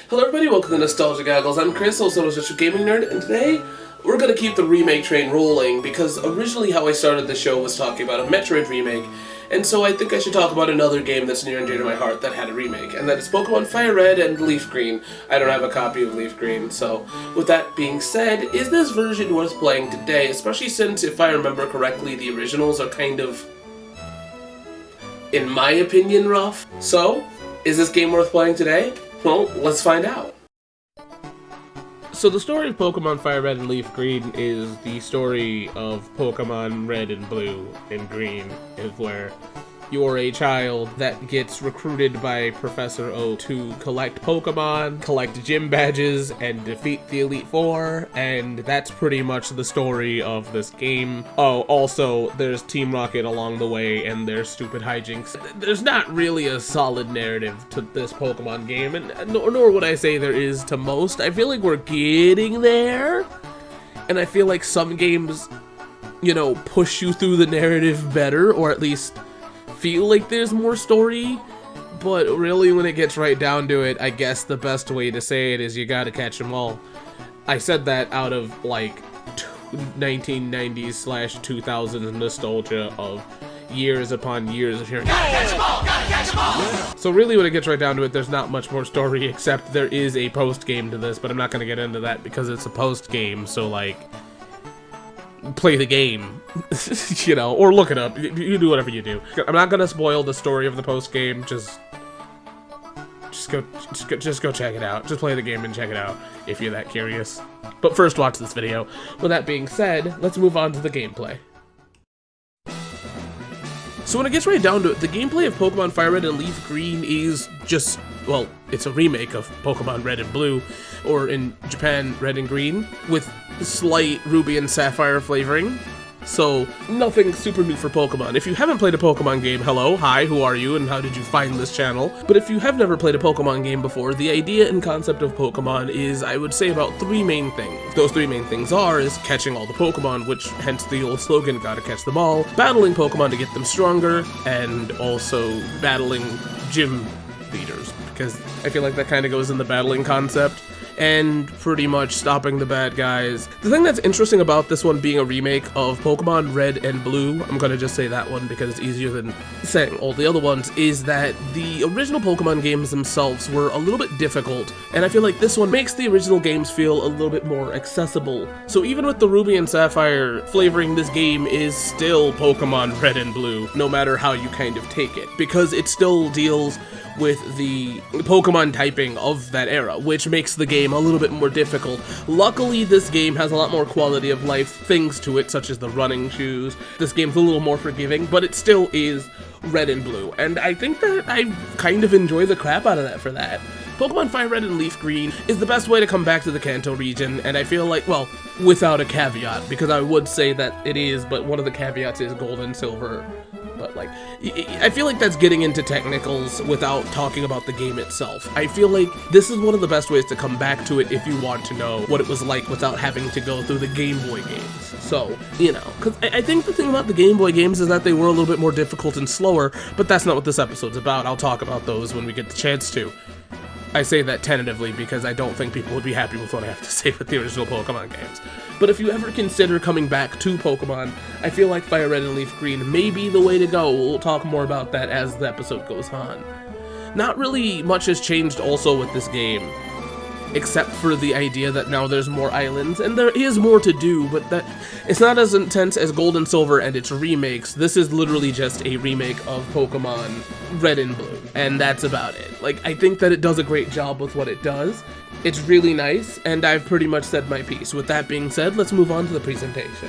Hello everybody, welcome to Nostalgia Goggles. I'm Chris, also known as Just a Gaming Nerd, and today we're going to keep the remake train rolling because originally how I started the show was talking about a Metroid remake, and so I think I should talk about another game that's near and dear to my heart that had a remake, and that is Pokemon Fire Red and Leaf Green. I don't have a copy of Leaf Green, so with that being said, is this version worth playing today? Especially since, if I remember correctly, the originals are kind of, in my opinion, rough. So, is this game worth playing today? Well, let's find out. So the story of Pokemon Fire Red and Leaf Green is the story of Pokemon Red and Blue and Green, is where you're a child that gets recruited by Professor Oak to collect Pokemon, collect gym badges, and defeat the Elite Four, and that's pretty much the story of this game. Oh, also, there's Team Rocket along the way, and there's stupid hijinks. There's not really a solid narrative to this Pokemon game, and nor would I say there is to most. I feel like we're getting there, and I feel like some games, you know, push you through the narrative better, or at least feel like there's more story, but really when it gets right down to it, I guess the best way to say it is you gotta catch them all. I said that out of like 1990s/2000s nostalgia of years upon years of hearing gotta catch them all, gotta catch them all! So really when it gets right down to it, there's not much more story, except there is a post game to this, but I'm not gonna get into that because it's a post game, so like, play the game, you know, or look it up. You do whatever you do. I'm not gonna spoil the story of the post game. Just go check it out. Just play the game and check it out if you're that curious. But first, watch this video. With that being said, let's move on to the gameplay. So when it gets right down to it, the gameplay of Pokemon Fire Red and Leaf Green is just, well, it's a remake of Pokemon Red and Blue, or in Japan, Red and Green, with slight Ruby and Sapphire flavoring. So, nothing super new for Pokemon. If you haven't played a Pokemon game, hello, hi, who are you, and how did you find this channel? But if you have never played a Pokemon game before, the idea and concept of Pokemon is, I would say, about three main things. Those three main things is catching all the Pokemon, which hence the old slogan, gotta catch them all, battling Pokemon to get them stronger, and also battling gym leaders, because I feel like that kind of goes in the battling concept, and pretty much stopping the bad guys. The thing that's interesting about this one being a remake of Pokemon Red and Blue, I'm gonna just say that one because it's easier than saying all the other ones, is that the original Pokemon games themselves were a little bit difficult, and I feel like this one makes the original games feel a little bit more accessible. So even with the Ruby and Sapphire flavoring, this game is still Pokemon Red and Blue, no matter how you kind of take it, because it still deals with the Pokemon typing of that era, which makes the game a little bit more difficult. Luckily, this game has a lot more quality of life things to it, such as the running shoes. This game's a little more forgiving, but it still is Red and Blue, and I think that I kind of enjoy the crap out of that for that. Pokemon Fire Red and Leaf Green is the best way to come back to the Kanto region, and I feel like, well, without a caveat, because I would say that it is, but one of the caveats is gold and silver. But like, I feel like that's getting into technicals without talking about the game itself. I feel like this is one of the best ways to come back to it if you want to know what it was like without having to go through the Game Boy games. So, you know, because I think the thing about the Game Boy games is that they were a little bit more difficult and slower, but that's not what this episode's about. I'll talk about those when we get the chance to. I say that tentatively because I don't think people would be happy with what I have to say with the original Pokemon games. But if you ever consider coming back to Pokemon, I feel like Fire Red and Leaf Green may be the way to go. We'll talk more about that as the episode goes on. Not really much has changed also with this game, except for the idea that now there's more islands, and there is more to do, but that it's not as intense as Gold and Silver and its remakes. This is literally just a remake of Pokemon Red and Blue, and that's about it. Like, I think that it does a great job with what it does. It's really nice, and I've pretty much said my piece. With that being said, let's move on to the presentation.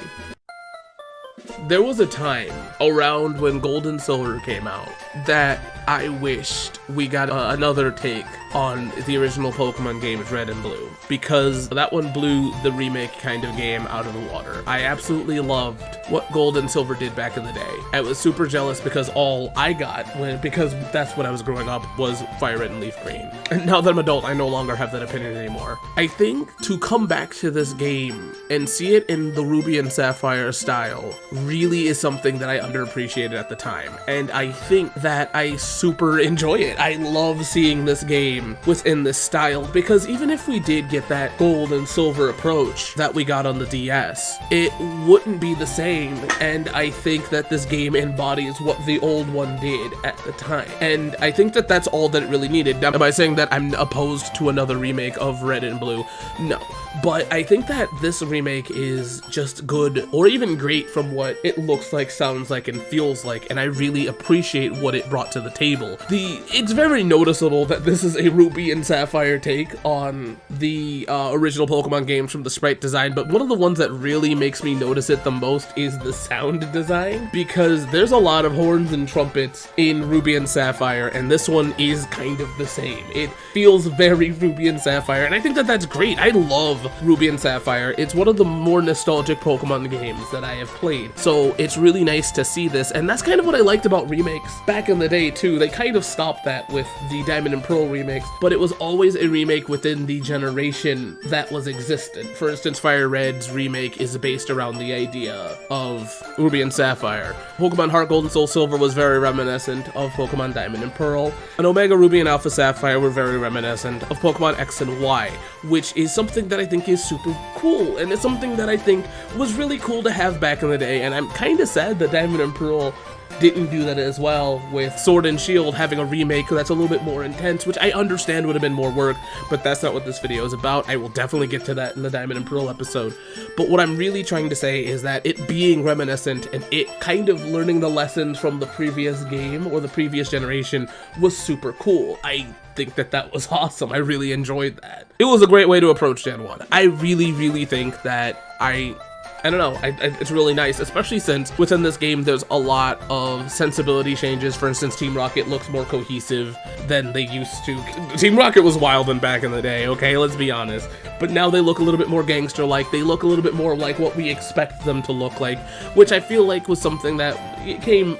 There was a time around when Gold and Silver came out that I wished we got another take on the original Pokemon games Red and Blue, because that one blew the remake kind of game out of the water. I absolutely loved what Gold and Silver did back in the day. I was super jealous because all I got, because that's when I was growing up, was Fire Red and Leaf Green. And now that I'm adult, I no longer have that opinion anymore. I think to come back to this game and see it in the Ruby and Sapphire style really is something that I underappreciated at the time. And I think that that I super enjoy it. I love seeing this game within this style, because even if we did get that gold and silver approach that we got on the DS, it wouldn't be the same, and I think that this game embodies what the old one did at the time. And I think that that's all that it really needed. Now, am I saying that I'm opposed to another remake of Red and Blue? No. But I think that this remake is just good, or even great from what it looks like, sounds like, and feels like, and I really appreciate what it brought to the table. It's very noticeable that this is a Ruby and Sapphire take on the original Pokemon games from the sprite design, but one of the ones that really makes me notice it the most is the sound design, because there's a lot of horns and trumpets in Ruby and Sapphire, and this one is kind of the same. It feels very Ruby and Sapphire, and I think that that's great. I love Ruby and Sapphire. It's one of the more nostalgic Pokemon games that I have played, so it's really nice to see this, and that's kind of what I liked about remakes back in the day too. They kind of stopped that with the Diamond and Pearl remakes, but it was always a remake within the generation that was existent. For instance, Fire Red's remake is based around the idea of Ruby and Sapphire. Pokemon Heart Gold and Soul Silver was very reminiscent of Pokemon Diamond and Pearl, and Omega Ruby and Alpha Sapphire were very reminiscent of Pokemon X and Y, which is something that I think is super cool, and it's something that I think was really cool to have back in the day, and I'm kind of sad that Diamond and Pearl didn't do that as well, with Sword and Shield having a remake that's a little bit more intense, which I understand would have been more work, but that's not what this video is about. I will definitely get to that in the Diamond and Pearl episode. But what I'm really trying to say is that it being reminiscent and it kind of learning the lessons from the previous game or the previous generation was super cool. I think that that was awesome. I really enjoyed that. It was a great way to approach Gen 1. I really think that I don't know, it's really nice, especially since within this game there's a lot of sensibility changes. For instance, Team Rocket looks more cohesive than they used to. Team Rocket was wild and back in the day, okay, let's be honest. But now they look a little bit more gangster-like, they look a little bit more like what we expect them to look like, which I feel like was something that came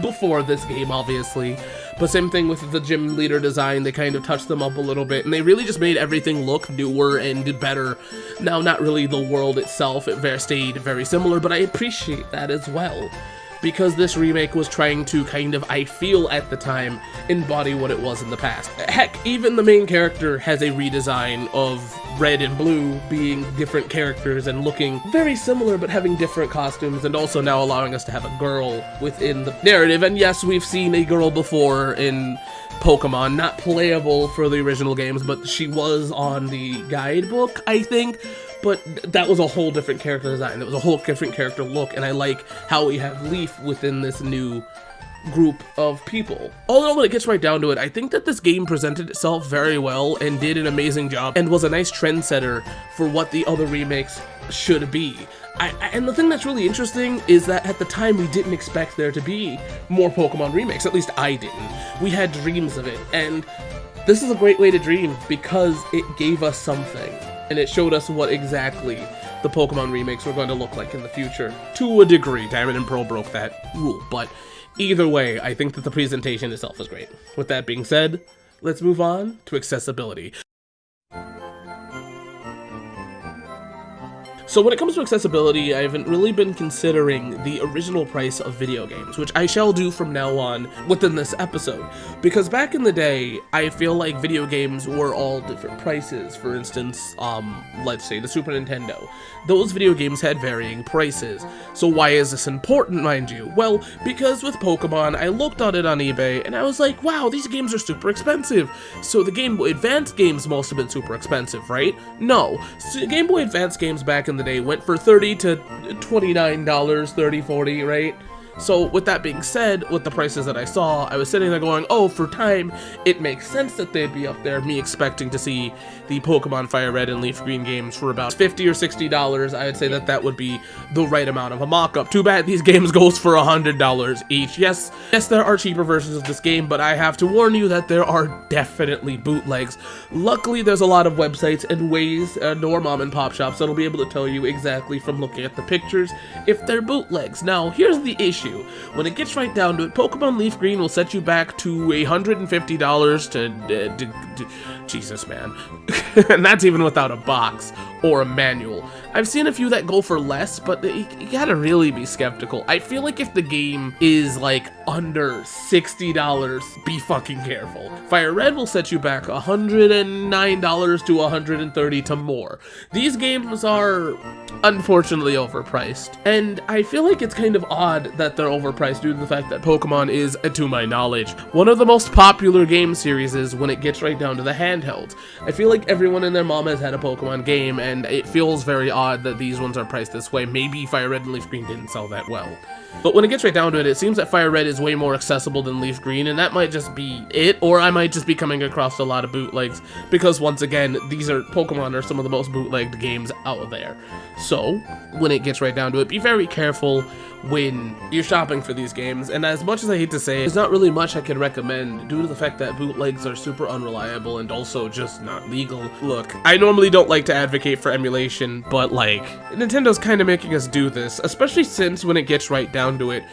before this game, obviously. But same thing with the gym leader design, they kind of touched them up a little bit, and they really just made everything look newer and better. Now, not really the world itself, it stayed very similar, but I appreciate that as well, because this remake was trying to kind of, I feel at the time, embody what it was in the past. Heck, even the main character has a redesign of Red and Blue being different characters and looking very similar but having different costumes, and also now allowing us to have a girl within the narrative. And yes, we've seen a girl before in Pokemon, not playable for the original games, but she was on the guidebook, I think. But that was a whole different character design. It was a whole different character look, and I like how we have Leaf within this new group of people. All in all, when it gets right down to it, I think that this game presented itself very well and did an amazing job and was a nice trendsetter for what the other remakes should be. And the thing that's really interesting is that at the time we didn't expect there to be more Pokemon remakes, at least I didn't. We had dreams of it, and this is a great way to dream because it gave us something, and it showed us what exactly the Pokemon remakes were going to look like in the future. To a degree, Diamond and Pearl broke that rule, but either way, I think that the presentation itself is great. With that being said, let's move on to accessibility. So when it comes to accessibility, I haven't really been considering the original price of video games, which I shall do from now on within this episode. Because back in the day, I feel like video games were all different prices. For instance, let's say the Super Nintendo. Those video games had varying prices. So why is this important, mind you? Well, because with Pokemon, I looked on it on eBay, and I was like, wow, these games are super expensive. So the Game Boy Advance games must have been super expensive, right? No. So Game Boy Advance games back in the day went for $30 to $29, $30, $40, right? So with that being said, with the prices that I saw, I was sitting there going, oh, for time, it makes sense that they'd be up there, me expecting to see the Pokemon Fire Red and Leaf Green games for about $50 or $60. I would say that that would be the right amount of a mock-up. Too bad these games goes for $100 each. Yes, there are cheaper versions of this game, but I have to warn you that there are definitely bootlegs. Luckily, there's a lot of websites and ways, or mom and pop shops that'll be able to tell you exactly from looking at the pictures if they're bootlegs. Now, here's the issue issue. When it gets right down to it, Pokemon Leaf Green will set you back to $150 to Jesus, man. And that's even without a box or a manual. I've seen a few that go for less, but you gotta really be skeptical. I feel like if the game is like under $60, be fucking careful. Fire Red will set you back $109 to $130 to more. These games are unfortunately overpriced, and I feel like it's kind of odd that they're overpriced due to the fact that Pokemon is, to my knowledge, one of the most popular game series when it gets right down to the handhelds. I feel like everyone and their mom has had a Pokemon game, and it feels very odd that these ones are priced this way. Maybe Fire Red and Leaf Green didn't sell that well. But when it gets right down to it, it seems that Fire Red is way more accessible than Leaf Green, and that might just be it, or I might just be coming across a lot of bootlegs, because once again, Pokemon are some of the most bootlegged games out there. So, when it gets right down to it, be very careful when you're shopping for these games, and as much as I hate to say it, there's not really much I can recommend due to the fact that bootlegs are super unreliable and also just not legal. Look, I normally don't like to advocate for emulation, but like, Nintendo's kind of making us do this, especially since when it gets right down to it,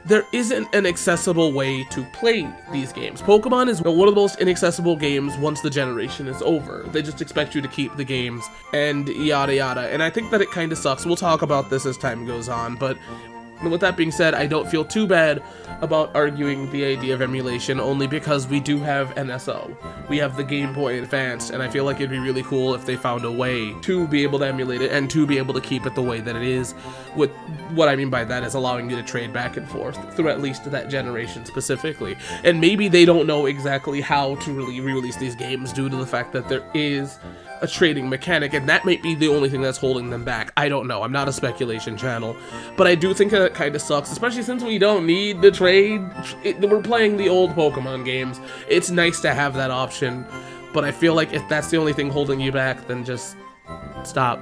there isn't an accessible way to play these games. Pokemon is one of the most inaccessible games once the generation is over. They just expect you to keep the games and yada yada, and I think that it kind of sucks. We'll talk about this as time goes on, but with that being said, I don't feel too bad about arguing the idea of emulation, only because we do have NSO. We have the Game Boy Advance, and I feel like it'd be really cool if they found a way to be able to emulate it and to be able to keep it the way that it is. With what I mean by that is allowing you to trade back and forth through at least that generation specifically. And maybe they don't know exactly how to really re-release these games due to the fact that there is a trading mechanic, and that might be the only thing that's holding them back. I don't know. I'm not a speculation channel, but I do think that kind of sucks, especially since we don't need the trade. We're playing the old Pokemon games. It's nice to have that option, but I feel like if that's the only thing holding you back, then just stop.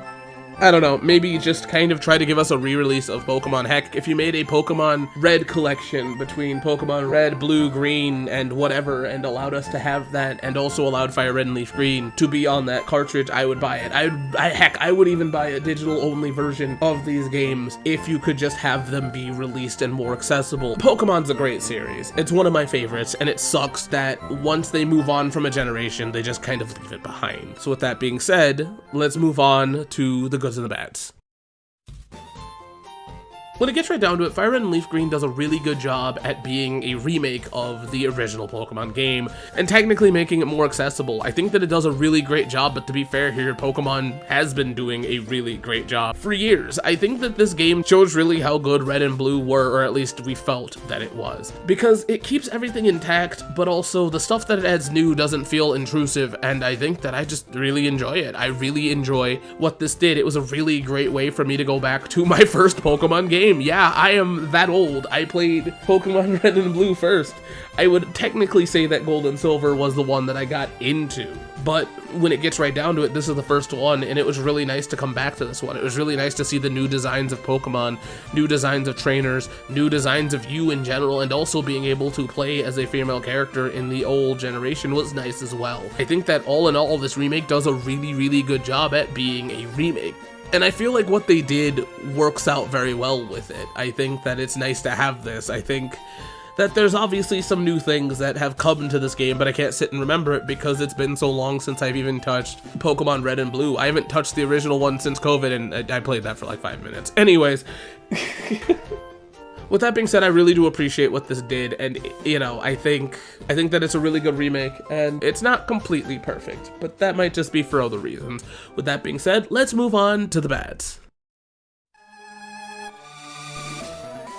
I don't know, maybe just kind of try to give us a re-release of Pokemon. Heck, if you made a Pokemon Red collection between Pokemon Red, Blue, Green, and whatever, and allowed us to have that, and also allowed Fire Red and Leaf Green to be on that cartridge, I would buy it. Heck, I would even buy a digital-only version of these games if you could just have them be released and more accessible. Pokemon's a great series. It's one of my favorites, and it sucks that once they move on from a generation, they just kind of leave it behind. So with that being said, let's move on to the goods and the bads. When it gets right down to it, Fire Red and Leaf Green does a really good job at being a remake of the original Pokemon game, and technically making it more accessible. I think that it does a really great job, but to be fair here, Pokemon has been doing a really great job for years. I think that this game shows really how good Red and Blue were, or at least we felt that it was. Because it keeps everything intact, but also the stuff that it adds new doesn't feel intrusive, and I think that I just really enjoy it. I really enjoy what this did. It was a really great way for me to go back to my first Pokemon game. Yeah, I am that old. I played Pokemon Red and Blue first. I would technically say that Gold and Silver was the one that I got into. But when it gets right down to it, this is the first one, and it was really nice to come back to this one. It was really nice to see the new designs of Pokemon, new designs of trainers, new designs of you in general, and also being able to play as a female character in the old generation was nice as well. I think that all in all, this remake does a really, really good job at being a remake. And I feel like what they did works out very well with it. I think that it's nice to have this. I think that there's obviously some new things that have come into this game, but I can't sit and remember it because it's been so long since I've even touched Pokemon Red and Blue. I haven't touched the original one since COVID, and I played that for like 5 minutes. Anyways. With that being said, I really do appreciate what this did, and, you know, I think that it's a really good remake, and it's not completely perfect, but that might just be for other reasons. With that being said, let's move on to the bads.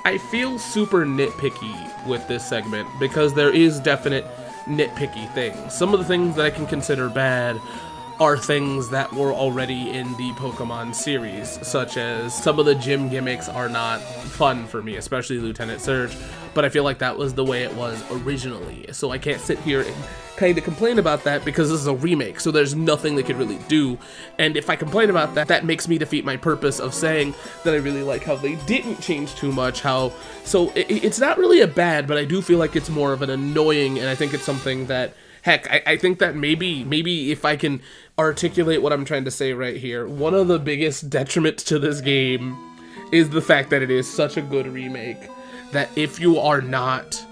I feel super nitpicky with this segment, because there is definite nitpicky things. Some of the things that I can consider bad are things that were already in the Pokemon series, such as some of the gym gimmicks are not fun for me, especially Lieutenant Surge, but I feel like that was the way it was originally, so I can't sit here and kind of complain about that because this is a remake, so there's nothing they could really do, and if I complain about that, that makes me defeat my purpose of saying that I really like how they didn't change too much, so it's not really a bad, but I do feel like it's more of an annoying, and I think it's something that, heck, I think that maybe if I can articulate what I'm trying to say right here, one of the biggest detriments to this game is the fact that it is such a good remake that if you are not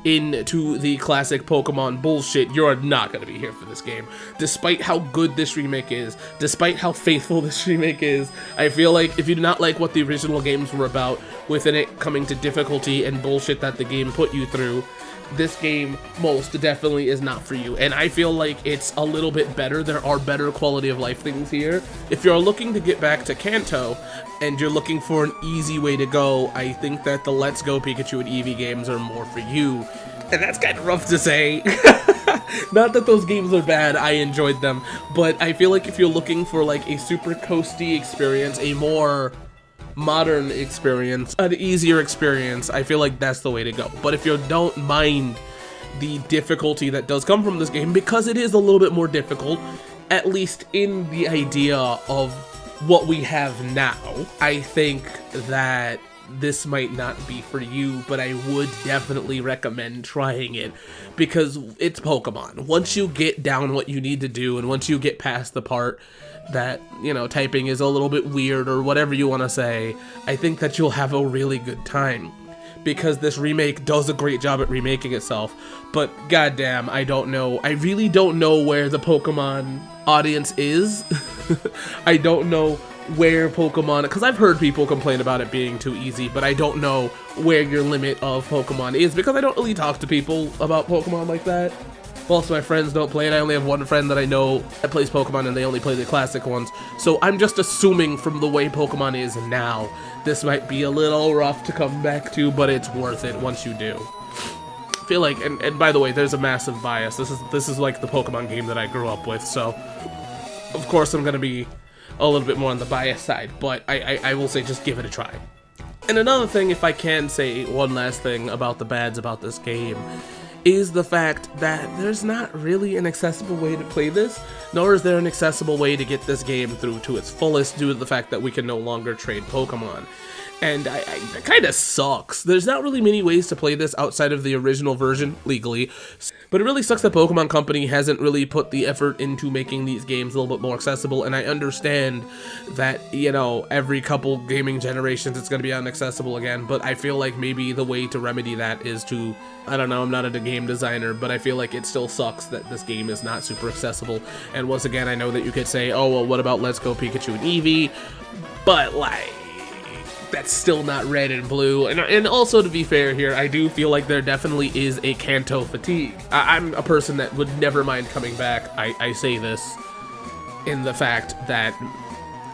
into the classic Pokemon bullshit, you're not going to be here for this game. Despite how good this remake is, despite how faithful this remake is, I feel like if you do not like what the original games were about, within it coming to difficulty and bullshit that the game put you through, this game most definitely is not for you. And I feel like it's a little bit better. There are better quality of life things here. If you're looking to get back to Kanto and you're looking for an easy way to go, I think that the Let's Go Pikachu and Eevee games are more for you. And that's kind of rough to say. Not that those games are bad, I enjoyed them, but I feel like if you're looking for like a super coasty experience, a more modern experience, an easier experience, I feel like that's the way to go. But if you don't mind the difficulty that does come from this game, because it is a little bit more difficult, at least in the idea of what we have now, I think that this might not be for you, but I would definitely recommend trying it because it's Pokemon. Once you get down what you need to do, and once you get past the part that, you know, typing is a little bit weird or whatever you want to say, I think that you'll have a really good time because this remake does a great job at remaking itself. But goddamn, I don't know. I really don't know where the Pokemon audience is. I don't know where Pokemon, because I've heard people complain about it being too easy, but I don't know where your limit of Pokemon is because I don't really talk to people about Pokemon like that. Most of my friends don't play it. I only have one friend that I know that plays Pokemon and they only play the classic ones. So I'm just assuming from the way Pokemon is now, this might be a little rough to come back to, but it's worth it once you do. I feel like, and by the way, there's a massive bias. This is like the Pokemon game that I grew up with, so of course I'm gonna be a little bit more on the bias side, but I will say just give it a try. And another thing, if I can say one last thing about the bads about this game, is the fact that there's not really an accessible way to play this, nor is there an accessible way to get this game through to its fullest due to the fact that we can no longer trade Pokemon. And that kind of sucks. There's not really many ways to play this outside of the original version, legally. But it really sucks that Pokemon Company hasn't really put the effort into making these games a little bit more accessible, and I understand that, you know, every couple gaming generations it's going to be inaccessible again, but I feel like maybe the way to remedy that is to, I don't know, I'm not a game designer, but I feel like it still sucks that this game is not super accessible. And once again, I know that you could say, oh, well, what about Let's Go Pikachu and Eevee? But, like, that's still not red and blue. And also, to be fair here, I do feel like there definitely is a Kanto fatigue. I'm a person that would never mind coming back. I say this in the fact that,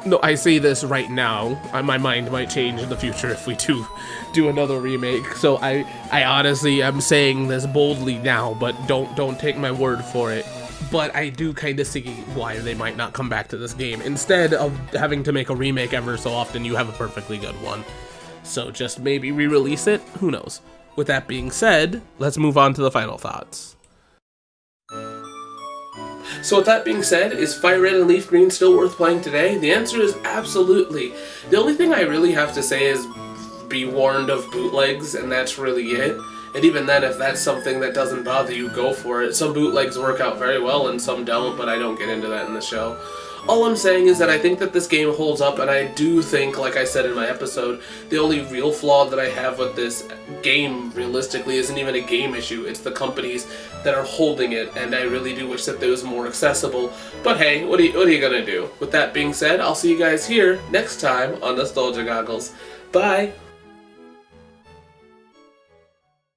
no, I say this right now. My mind might change in the future if we do another remake. So I honestly am saying this boldly now, but don't take my word for it. But I do kind of see why they might not come back to this game. Instead of having to make a remake ever so often, you have a perfectly good one. So just maybe re-release it? Who knows? With that being said, let's move on to the final thoughts. So with that being said, is Fire Red and Leaf Green still worth playing today? The answer is absolutely. The only thing I really have to say is be warned of bootlegs, and that's really it. And even then, if that's something that doesn't bother you, go for it. Some bootlegs work out very well and some don't, but I don't get into that in the show. All I'm saying is that I think that this game holds up, and I do think, like I said in my episode, the only real flaw that I have with this game, realistically, isn't even a game issue. It's the companies that are holding it, and I really do wish that it was more accessible. But hey, what are you gonna do? With that being said, I'll see you guys here next time on Nostalgia Goggles. Bye!